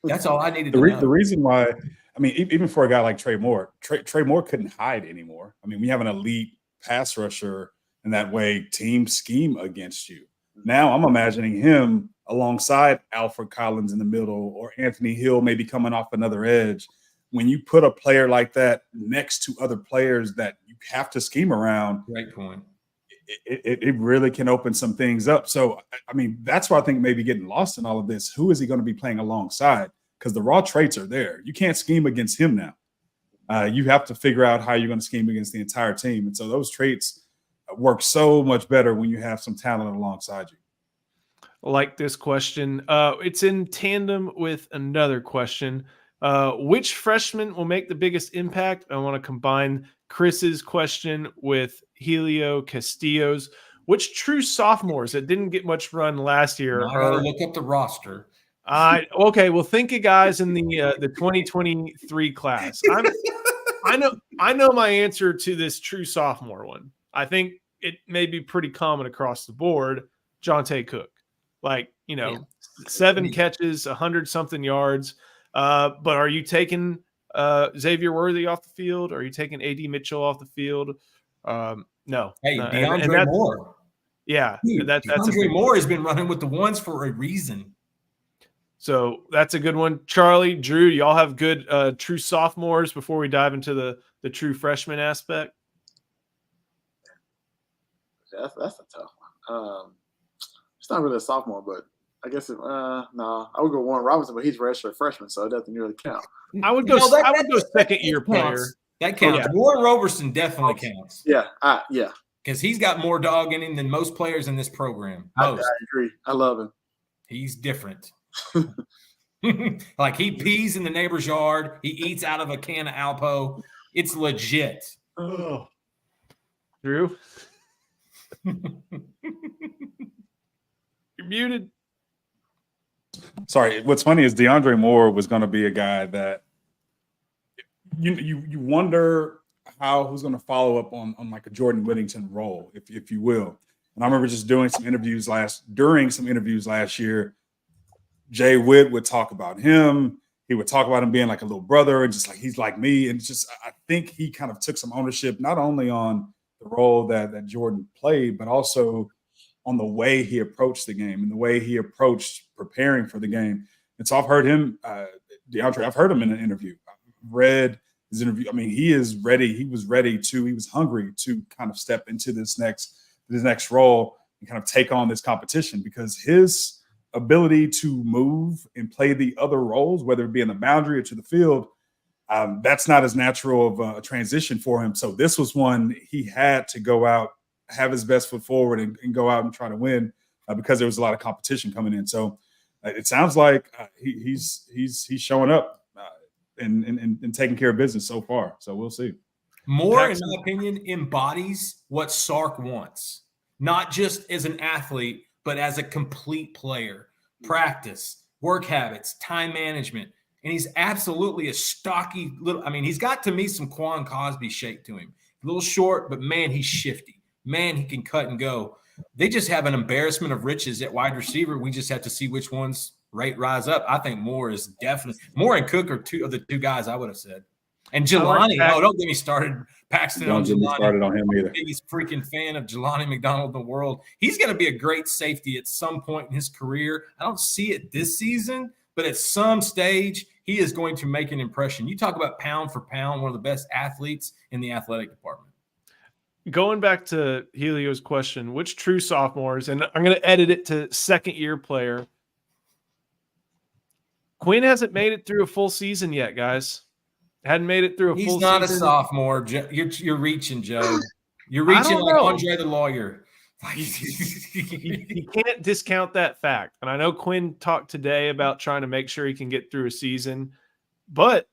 That's all I needed to know. The reason why, I mean, even for a guy like Trey Moore, Trey Moore couldn't hide anymore. I mean, we have an elite pass rusher in that way, team scheme against you. Now I'm imagining him alongside Alfred Collins in the middle or Anthony Hill maybe coming off another edge. When you put a player like that next to other players that you have to scheme around, great point. It really can open some things up. So, I mean, that's why I think maybe getting lost in all of this. Who is he going to be playing alongside? Because the raw traits are there. You can't scheme against him now. You have to figure out how you're going to scheme against the entire team. And so those traits work so much better when you have some talent alongside you. Like this question. It's in tandem with another question. Which freshman will make the biggest impact? I want to combine Chris's question with Helio Castillo's. Which true sophomores that didn't get much run last year? I gotta look up the roster. Okay, well, think of guys in the 2023 class. I know my answer to this true sophomore one. I think it may be pretty common across the board. Jonte Cook, 7 catches, 100-something yards. But are you taking Xavier Worthy off the field? Are you taking A.D. Mitchell off the field? No. Hey, no. DeAndre Moore. Yeah. Dude, DeAndre Moore has been running with the ones for a reason. So that's a good one. Charlie, Drew, y'all have good true sophomores before we dive into the true freshman aspect? That's a tough one. It's not really a sophomore, but I guess I would go Warren Robinson, but he's redshirt freshman, so it doesn't really count. I would go second year player. That counts. Yeah. Warren Roberson definitely counts. Yeah. Because he's got more dog in him than most players in this program. I agree. I love him. He's different. Like he pees in the neighbor's yard. He eats out of a can of Alpo. It's legit. Oh. Drew? You're muted. Sorry. What's funny is DeAndre Moore was going to be a guy that you wonder who's going to follow up on like a Jordan Whittington role, if you will. And I remember just doing some interviews last year. Jay Witt would talk about him. He would talk about him being like a little brother and just like he's like me. And just I think he kind of took some ownership not only on the role that Jordan played, but also on the way he approached the game and the way he approached preparing for the game. And so I've heard him, DeAndre, I've heard him in an interview. I've read his interview. I mean, he is ready. He was hungry to kind of step into this next role and kind of take on this competition because his ability to move and play the other roles, whether it be in the boundary or to the field, that's not as natural of a transition for him. So this was one he had to go out, have his best foot forward and go out and try to win because there was a lot of competition coming in. So it sounds like he's showing up and taking care of business so far. So we'll see. Moore, in my opinion, embodies what Sark wants, not just as an athlete, but as a complete player. Practice, work habits, time management. And he's absolutely a stocky he's got to me some Quan Cosby shape to him. A little short, but man, he's shifty. Man, he can cut and go. They just have an embarrassment of riches at wide receiver. We just have to see which ones rise up. I think Moore is definitely – Moore and Cook are two of the two guys I would have said. And Jelani, don't get me started. Paxton don't get me started on him either. I'm the biggest freaking fan of Jelani McDonald in the world. He's going to be a great safety at some point in his career. I don't see it this season, but at some stage, he is going to make an impression. You talk about pound for pound, one of the best athletes in the athletic department. Going back to Helio's question, which true sophomores, and I'm going to edit it to second-year player. Quinn hasn't made it through a full season yet, guys. Hadn't made it through a full season. He's not a sophomore. You're reaching, Joe. You're reaching like Andre the lawyer. You can't discount that fact. And I know Quinn talked today about trying to make sure he can get through a season, but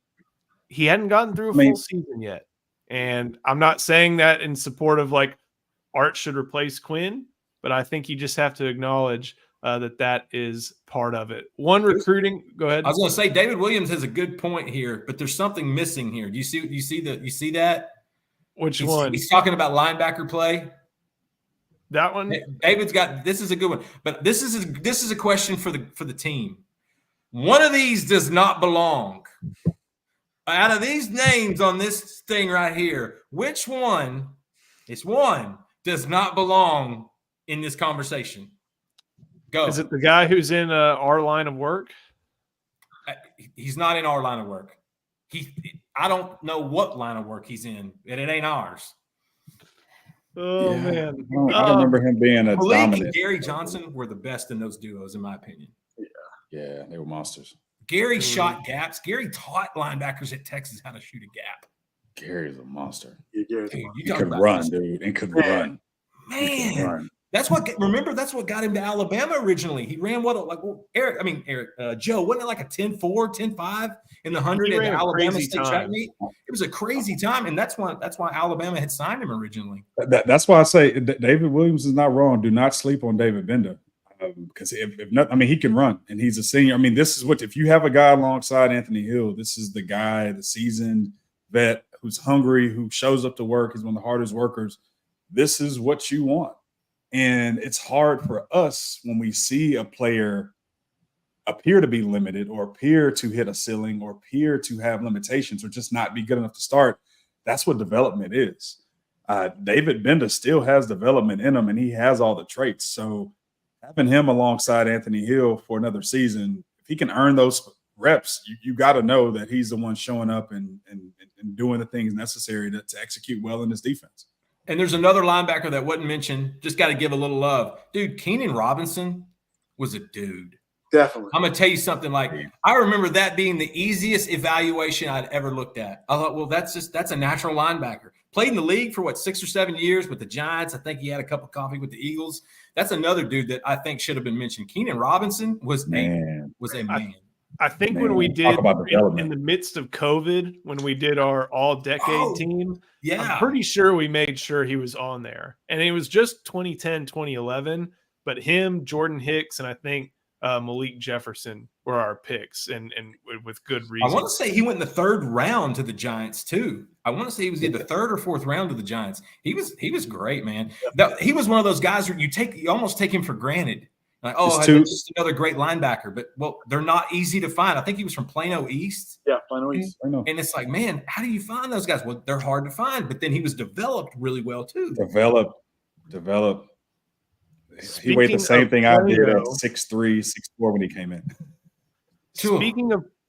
he hadn't gotten through a full season yet. And I'm not saying that in support of like Art should replace Quinn, but I think you just have to acknowledge that is part of it. One, recruiting. Go ahead. I was going to say David Williams has a good point here, but there's something missing here. Do you see that? Which one? He's talking about linebacker play. That one. David's got. This is a good one, but this is a question for the team. One of these does not belong. Out of these names on this thing right here, which one? It's one does not belong in this conversation. Go. Is it the guy who's in our line of work? He's not in our line of work. I don't know what line of work he's in, and it ain't ours. Oh, man. I don't remember him being a Malik dominant. and Gary Johnson were the best in those duos, in my opinion. Yeah, they were monsters. Gary shot gaps. Gary taught linebackers at Texas how to shoot a gap. Gary's a monster. Dude, He could run, dude. And could run. Man. That's what got him to Alabama originally. He ran Joe, wasn't it like a 10-4, 10-5 in the 100 at the Alabama State track meet? It was a crazy time, and that's why Alabama had signed him originally. That's why I say David Williams is not wrong. Do not sleep on David Bender. Because if not, I mean, he can run, and he's a senior. I mean, this is what, if you have a guy alongside Anthony Hill, this is the guy, the seasoned vet who's hungry, who shows up to work. He's one of the hardest workers. This is what you want. And it's hard for us when we see a player appear to be limited or appear to hit a ceiling or appear to have limitations or just not be good enough to start. That's what development is. David Bender still has development in him, and he has all the traits. So having him alongside Anthony Hill for another season, if he can earn those reps, you got to know that he's the one showing up and doing the things necessary to execute well in this defense. And there's another linebacker that wasn't mentioned. Just got to give a little love. Dude, Keenan Robinson was a dude. Definitely. I'm going to tell you something. I remember that being the easiest evaluation I'd ever looked at. I thought, well, that's a natural linebacker. Played in the league for 6 or 7 years with the Giants. I think he had a cup of coffee with the Eagles. That's another dude that I think should have been mentioned. Keenan Robinson was a man. I think when we did in the midst of COVID, when we did our all-decade team, I'm pretty sure we made sure he was on there. And it was just 2010, 2011, but him, Jordan Hicks, and I think Malik Jefferson were our picks, and with good reason. I want to say he went in the 3rd round to the Giants too. I want to say he was either 3rd or 4th round to the Giants. He was great, man. He was one of those guys where you almost take him for granted. Like, just another great linebacker. But, they're not easy to find. I think he was from Plano East. Yeah, Plano East. And it's like, man, how do you find those guys? Well, they're hard to find. But then he was developed really well, too. Developed. He weighed the same thing I did at 6'3", 6'4" when he came in.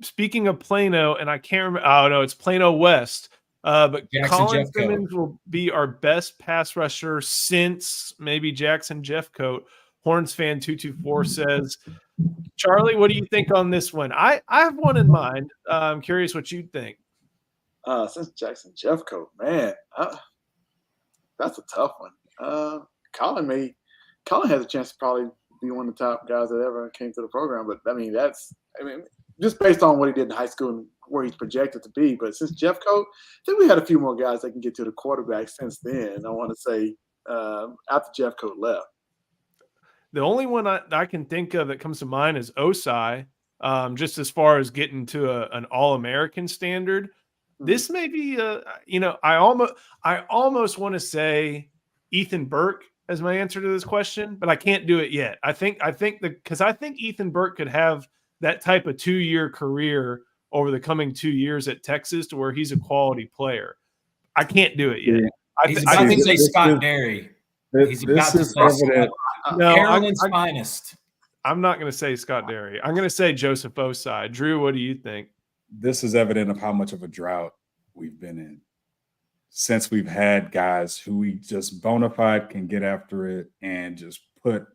Speaking of Plano, and I can't remember. Oh, no, it's Plano West. But Colin Simmons will be our best pass rusher since maybe Jackson Jeffcoat. Horns fan 224 says, Charlie, what do you think on this one? I have one in mind. I'm curious what you think. Since Jackson Jeffcoat, man, that's a tough one. Colin has a chance to probably be one of the top guys that ever came to the program. But just based on what he did in high school and where he's projected to be. But since Jeffcoat, I think we had a few more guys that can get to the quarterback since then. I want to say after Jeffcoat left. The only one I can think of that comes to mind is Osai, just as far as getting to an All-American standard. This may be, I almost want to say Ethan Burke as my answer to this question, but I can't do it yet. I think Ethan Burke could have that type of 2-year career over the coming 2 years at Texas to where he's a quality player. I can't do it yet. He's about to say Scott Derry. He's about to say Carolyn's finest. I'm not going to say Scott Derry. I'm going to say Joseph Osai. Drew, what do you think? This is evident of how much of a drought we've been in since we've had guys who we just bona fide can get after it and just put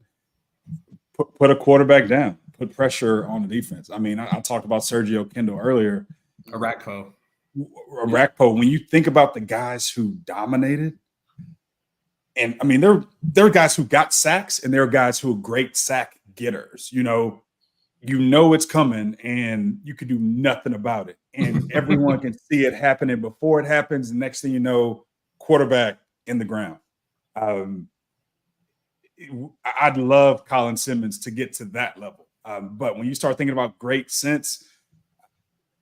a quarterback down, put pressure on the defense. I mean, I talked about Sergio Kendall earlier. Arakpo. When you think about the guys who dominated, and I mean, there are guys who got sacks and there are guys who are great sack getters. You know it's coming and you can do nothing about it. And everyone can see it happening before it happens. And next thing you know, quarterback in the ground. I'd love Colin Simmons to get to that level. But when you start thinking about great sense,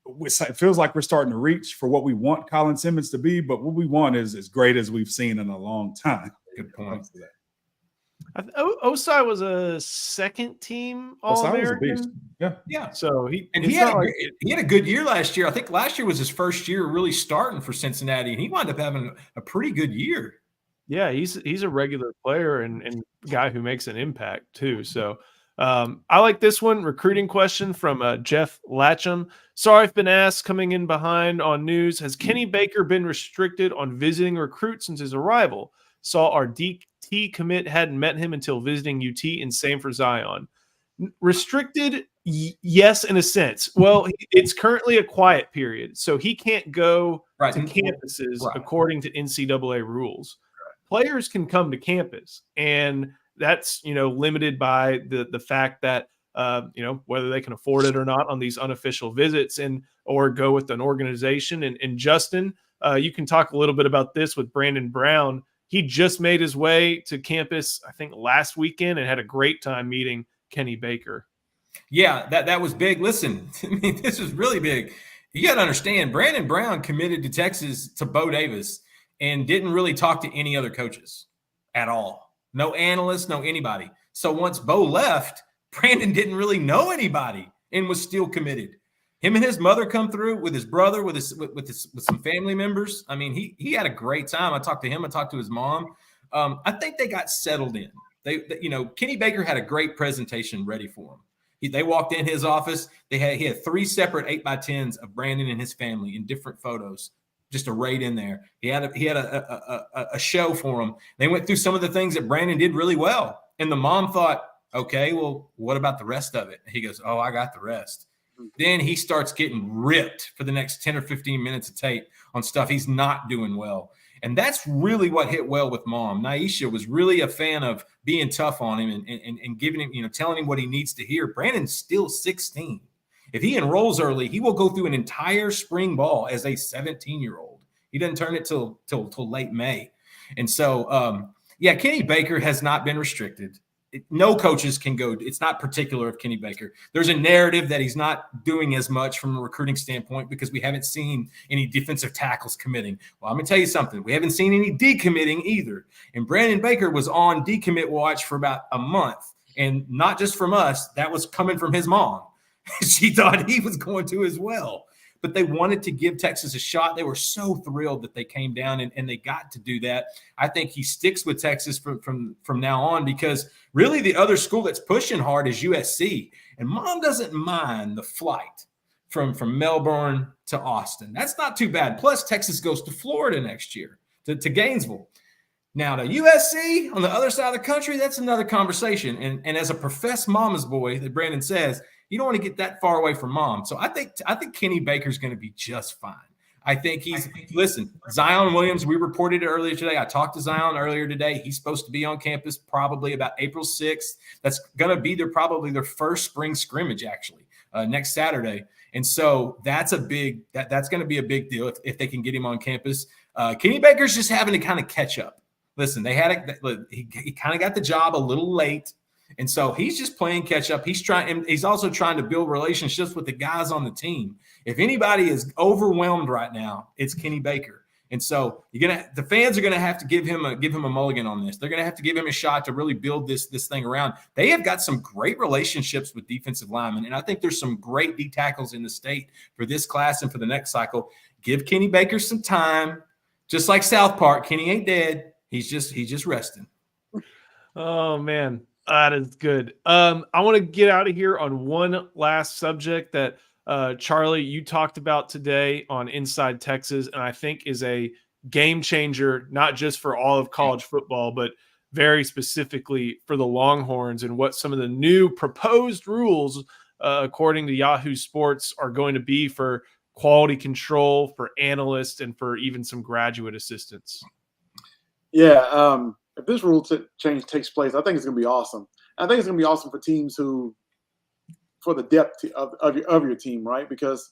it feels like we're starting to reach for what we want Colin Simmons to be, but what we want is as great as we've seen in a long time. Good point. Osai was a second team All-American. Yeah. So he had a good year last year. I think last year was his first year really starting for Cincinnati, and he wound up having a pretty good year. Yeah, he's a regular player and guy who makes an impact too. So I like this one. Recruiting question from Jeff Latcham. Sorry, I've been asked coming in behind on news. Has Kenny Baker been restricted on visiting recruits since his arrival? Saw our DT commit hadn't met him until visiting UT, and same for Zion. Restricted, yes, in a sense. Well, it's currently a quiet period, so he can't go to campuses according to NCAA rules. Players can come to campus, and that's limited by the fact that whether they can afford it or not on these unofficial visits or go with an organization. And Justin, you can talk a little bit about this with Brandon Brown. He just made his way to campus, I think, last weekend and had a great time meeting Kenny Baker. Yeah, that was big. Listen, I mean, this was really big. You got to understand, Brandon Brown committed to Texas to Bo Davis and didn't really talk to any other coaches at all. No analysts, no anybody. So once Bo left, Brandon didn't really know anybody and was still committed. Him and his mother come through with his brother, with some family members. I mean, he had a great time. I talked to him. I talked to his mom. I think they got settled in. Kenny Baker had a great presentation ready for him. They walked in his office. He had 3 separate 8x10s of Brandon and his family in different photos, just arrayed in there. He had a show for him. They went through some of the things that Brandon did really well, and the mom thought, okay, well, what about the rest of it? He goes, oh, I got the rest. Then he starts getting ripped for the next 10 or 15 minutes of tape on stuff he's not doing well. And that's really what hit well with Mom. Naisha was really a fan of being tough on him and giving him, telling him what he needs to hear. Brandon's still 16. If he enrolls early, he will go through an entire spring ball as a 17-year-old. He doesn't turn it till late May. And so, Kenny Baker has not been restricted. No coaches can go. It's not particular of Kenny Baker. There's a narrative that he's not doing as much from a recruiting standpoint because we haven't seen any defensive tackles committing. Well, I'm going to tell you something. We haven't seen any decommitting either. And Brandon Baker was on decommit watch for about a month. And not just from us. That was coming from his mom. She thought he was going to as well. But they wanted to give Texas a shot. They were so thrilled that they came down and they got to do that. I think he sticks with Texas from now on because really the other school that's pushing hard is USC. And Mom doesn't mind the flight from Melbourne to Austin. That's not too bad. Plus, Texas goes to Florida next year, to Gainesville. Now, to USC on the other side of the country, that's another conversation. And as a professed mama's boy that Brandon says, you don't want to get that far away from Mom. So I think Kenny Baker's going to be just fine. I think listen, Zion Williams, we reported it earlier today. I talked to Zion earlier today. He's supposed to be on campus probably about April 6th. That's going to be probably their first spring scrimmage, actually, next Saturday. And so that's that's going to be a big deal if they can get him on campus. Kenny Baker's just having to kind of catch up. Listen, he kind of got the job a little late. And so he's just playing catch up. He's also trying to build relationships with the guys on the team. If anybody is overwhelmed right now, it's Kenny Baker. And so the fans are gonna have to give him a mulligan on this. They're gonna have to give him a shot to really build this thing around. They have got some great relationships with defensive linemen, and I think there's some great D tackles in the state for this class and for the next cycle. Give Kenny Baker some time, just like South Park. Kenny ain't dead. He's just resting. Oh man. That is good. I want to get out of here on one last subject that Charlie, you talked about today on Inside Texas, and I think is a game changer, not just for all of college football, but very specifically for the Longhorns and what some of the new proposed rules, according to Yahoo Sports, are going to be for quality control, for analysts, and for even some graduate assistants. Yeah, if this rule change takes place, I think it's going to be awesome. I think it's going to be awesome for teams for the depth of your team, right? Because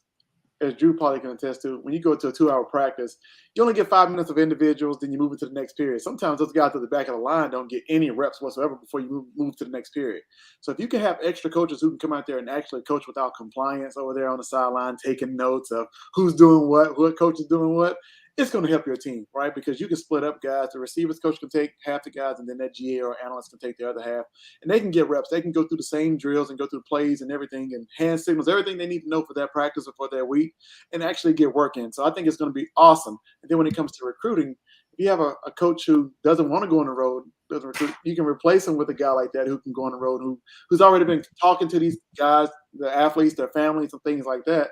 as Drew probably can attest to, when you go to a 2-hour practice, you only get 5 minutes of individuals, then you move into the next period. Sometimes those guys at the back of the line don't get any reps whatsoever before you move to the next period. So if you can have extra coaches who can come out there and actually coach without compliance over there on the sideline, taking notes of who's doing what coach is doing what, it's going to help your team, right? Because you can split up guys. The receivers coach can take half the guys, and then that GA or analyst can take the other half. And they can get reps. They can go through the same drills and go through plays and everything and hand signals, everything they need to know for their practice or for their week, and actually get work in. So I think it's going to be awesome. And then when it comes to recruiting, if you have a coach who doesn't want to go on the road, doesn't recruit, you can replace him with a guy like that who can go on the road, who's already been talking to these guys, the athletes, their families, and things like that.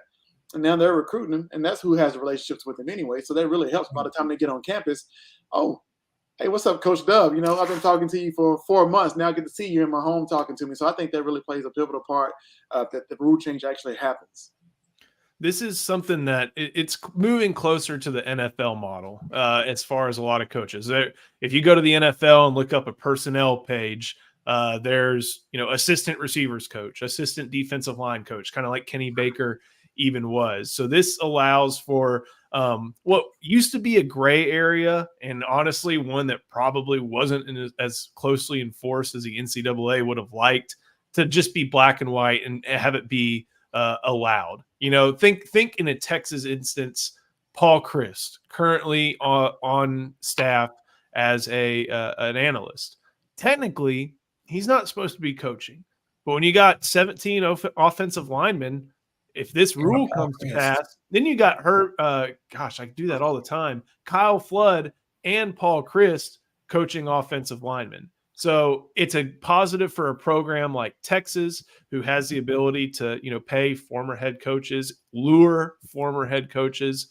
And now they're recruiting them, and that's who has the relationships with them anyway. So that really helps by the time they get on campus. Oh, hey, what's up, Coach Dub? You know, I've been talking to you for 4 months. Now I get to see you in my home talking to me. So I think that really plays a pivotal part that the rule change actually happens. This is something that it's moving closer to the NFL model as far as a lot of coaches. If you go to the NFL and look up a personnel page, there's, assistant receivers coach, assistant defensive line coach, kind of like Kenny Baker even was. So this allows for what used to be a gray area, and honestly one that probably wasn't as closely enforced as the NCAA would have liked, to just be black and white and have it be allowed. Think in a Texas instance, Paul Christ, currently on staff as an analyst. Technically, he's not supposed to be coaching, but when you got 17 offensive linemen, if this rule comes to pass, then you got I do that all the time, Kyle Flood and Paul Christ coaching offensive linemen. So it's a positive for a program like Texas, who has the ability to, pay former head coaches, lure former head coaches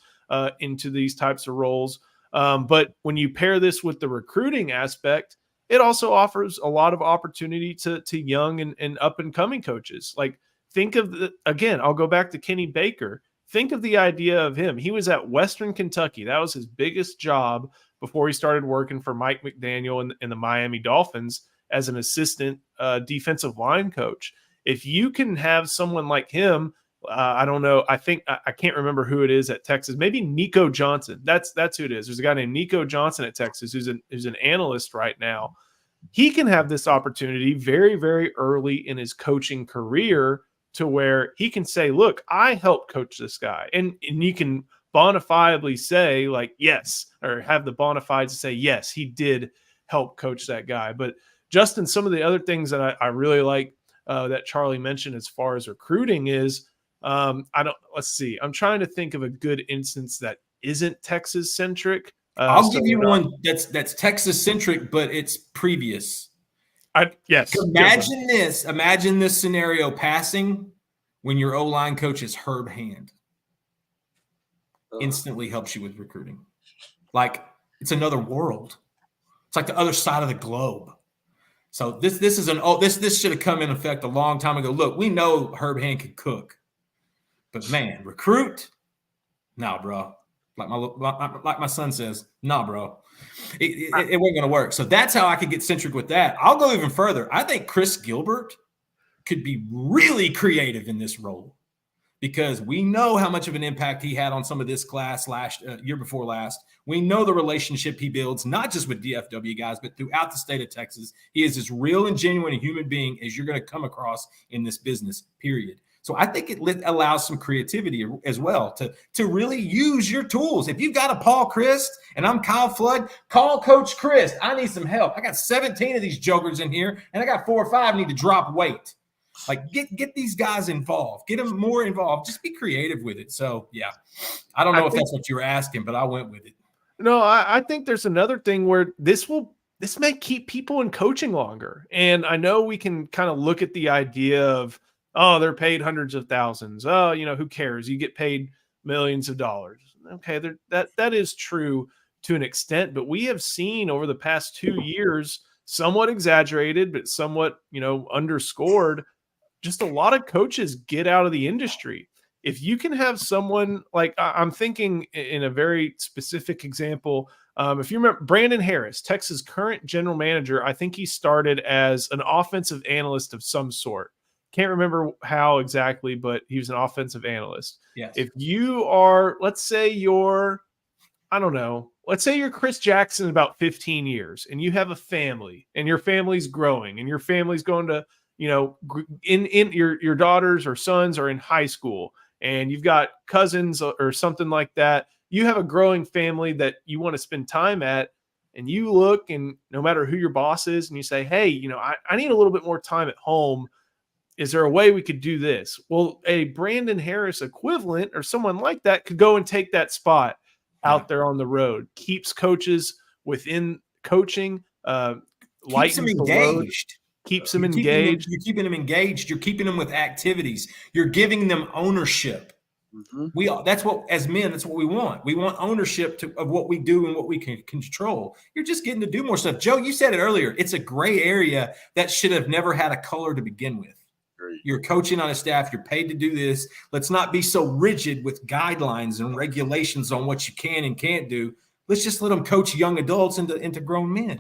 into these types of roles. But when you pair this with the recruiting aspect, it also offers a lot of opportunity to young and up and coming coaches. Like, think of again, I'll go back to Kenny Baker. Think of the idea of him. He was at Western Kentucky. That was his biggest job before he started working for Mike McDaniel in the Miami Dolphins as an assistant defensive line coach. If you can have someone like him, I don't know. I can't remember who it is at Texas. Maybe Nico Johnson. That's who it is. There's a guy named Nico Johnson at Texas who's an analyst right now. He can have this opportunity very, very early in his coaching career to where he can say, look, I helped coach this guy. And you can bona fidely say, like, yes, or have the bona fides to say, yes, he did help coach that guy. But Justin, some of the other things that I really like that Charlie mentioned as far as recruiting is, let's see. I'm trying to think of a good instance that isn't Texas centric. I'll give you one that's Texas centric, but it's previous. Yes. Imagine this. Imagine this scenario passing when your O-line coach is Herb Hand. Instantly helps you with recruiting. Like, it's another world. It's like the other side of the globe. So this should have come in effect a long time ago. Look, we know Herb Hand can cook, but man, recruit? Nah, bro. Like my son says, nah, bro. It wasn't going to work. So that's how I could get centric with that. I'll go even further. I think Chris Gilbert could be really creative in this role, because we know how much of an impact he had on some of this class year before last. We know the relationship he builds, not just with DFW guys, but throughout the state of Texas. He is as real and genuine a human being as you're going to come across in this business, period. So I think it allows some creativity as well to really use your tools. If you've got a Paul Christ and I'm Kyle Flood, call Coach Christ. I need some help. I got 17 of these jokers in here, and I got 4 or 5 need to drop weight. Like, get these guys involved. Get them more involved. Just be creative with it. So, yeah, I don't know if that's what you were asking, but I went with it. No, I think there's another thing where this will this may keep people in coaching longer. And I know we can kind of look at the idea of, oh, they're paid hundreds of thousands. Oh, who cares? You get paid millions of dollars. Okay, that is true to an extent, but we have seen over the past 2 years, somewhat exaggerated, but somewhat, underscored, just a lot of coaches get out of the industry. If you can have someone like, I'm thinking in a very specific example, if you remember Brandon Harris, Texas' current general manager, I think he started as an offensive analyst of some sort. Can't remember how exactly, but he was an offensive analyst. Yes. If you are, let's say you're Chris Jackson in about 15 years and you have a family and your family's growing and your family's going to, in your daughters or sons are in high school and you've got cousins or something like that. You have a growing family that you want to spend time at, and you look, and no matter who your boss is, and you say, hey, I need a little bit more time at home. Is there a way we could do this? Well, a Brandon Harris equivalent or someone like that could go and take that spot out there on the road, keeps coaches within coaching, keeps them engaged. Keeps them engaged. You're keeping them engaged. You're keeping them with activities. You're giving them ownership. Mm-hmm. That's what, as men, that's what we want. We want ownership of what we do and what we can control. You're just getting to do more stuff. Joe, you said it earlier. It's a gray area that should have never had a color to begin with. You're coaching on a staff. You're paid to do this. Let's not be so rigid with guidelines and regulations on what you can and can't do. Let's just let them coach young adults into grown men.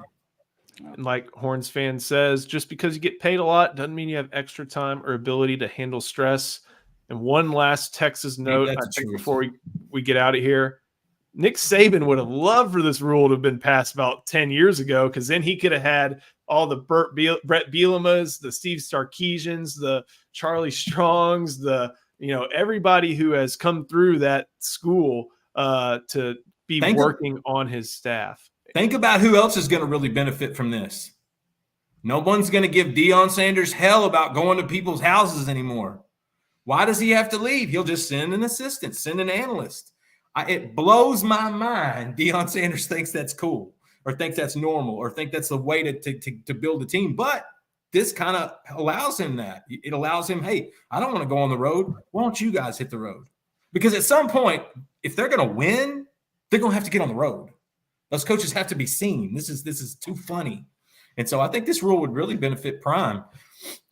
And like Horns fan says, just because you get paid a lot doesn't mean you have extra time or ability to handle stress. And one last Texas note, I think before we get out of here, Nick Saban would have loved for this rule to have been passed about 10 years ago, because then he could have had all the Brett Bielemas, the Steve Sarkisians, the Charlie Strongs, everybody who has come through that school to be working on his staff. Think about who else is going to really benefit from this. No one's going to give Deion Sanders hell about going to people's houses anymore. Why does he have to leave? He'll just send an assistant, send an analyst. It blows my mind Deion Sanders thinks that's cool, or thinks that's normal, or think that's the way to build a team. But this kind of allows him that. It allows him, hey, I don't want to go on the road. Why don't you guys hit the road? Because at some point, if they're going to win, they're going to have to get on the road. Those coaches have to be seen. This is too funny. And so I think this rule would really benefit Prime.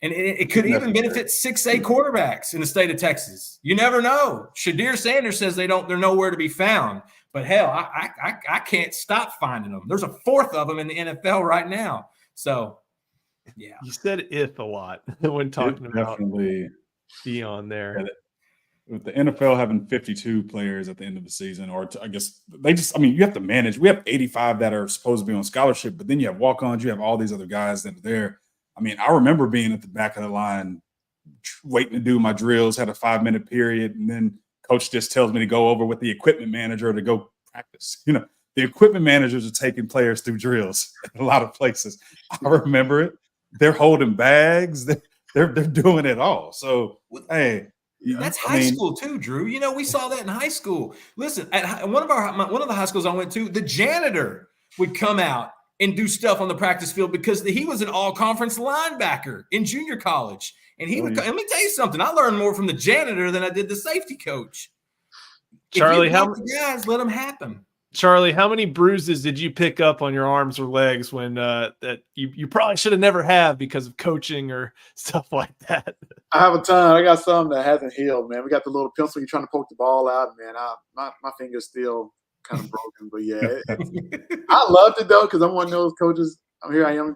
And it could even benefit 6A quarterbacks in the state of Texas. You never know. Shadir Sanders says they're nowhere to be found. But hell, I can't stop finding them. There's a fourth of them in the NFL right now. So, yeah. You said "if" a lot when talking about Deion there. Yeah, with the NFL having 52 players at the end of the season, or I guess you have to manage. We have 85 that are supposed to be on scholarship, but then you have walk-ons. You have all these other guys that are there. I remember being at the back of the line, waiting to do my drills, had a 5-minute period, and then coach just tells me to go over with the equipment manager to go practice. The equipment managers are taking players through drills in a lot of places. I remember it. They're holding bags. They're doing it all. So, hey. That's high school too, Drew. We saw that in high school. Listen, at one of the high schools I went to, the janitor would come out and do stuff on the practice field because he was an all-conference linebacker in junior college. And he would. Let me tell you something. I learned more from the janitor than I did the safety coach. Charlie, guys, let them happen. Charlie, how many bruises did you pick up on your arms or legs when that you probably should have never had because of coaching or stuff like that? I have a ton. I got some that hasn't healed, man. We got the little pencil you're trying to poke the ball out, man. My finger's still kind of broken, but yeah, I loved it though because I'm one of those coaches. I am,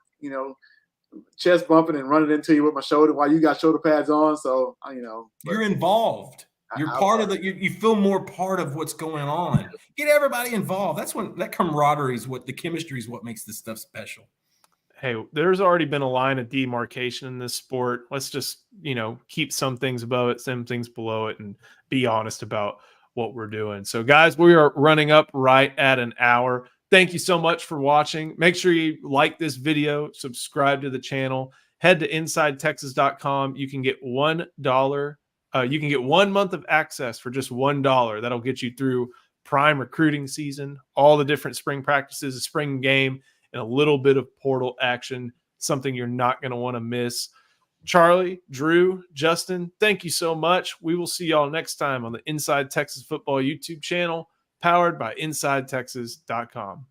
chest bumping and running into you with my shoulder while you got shoulder pads on. So you're involved. You're part of you feel more part of what's going on. Get everybody involved. That's when that camaraderie is the chemistry is what makes this stuff special. Hey, there's already been a line of demarcation in this sport. Let's just, keep some things above it, some things below it, and be honest about what we're doing. So guys, we are running up right at an hour. Thank you so much for watching. Make sure you like this video, subscribe to the channel, head to InsideTexas.com. You can get $1. You can get 1 month of access for just $1. That'll get you through Prime recruiting season, all the different spring practices, the spring game, and a little bit of portal action, something you're not going to want to miss. Charlie, Drew, Justin, thank you so much. We will see y'all next time on the Inside Texas Football YouTube channel, powered by InsideTexas.com.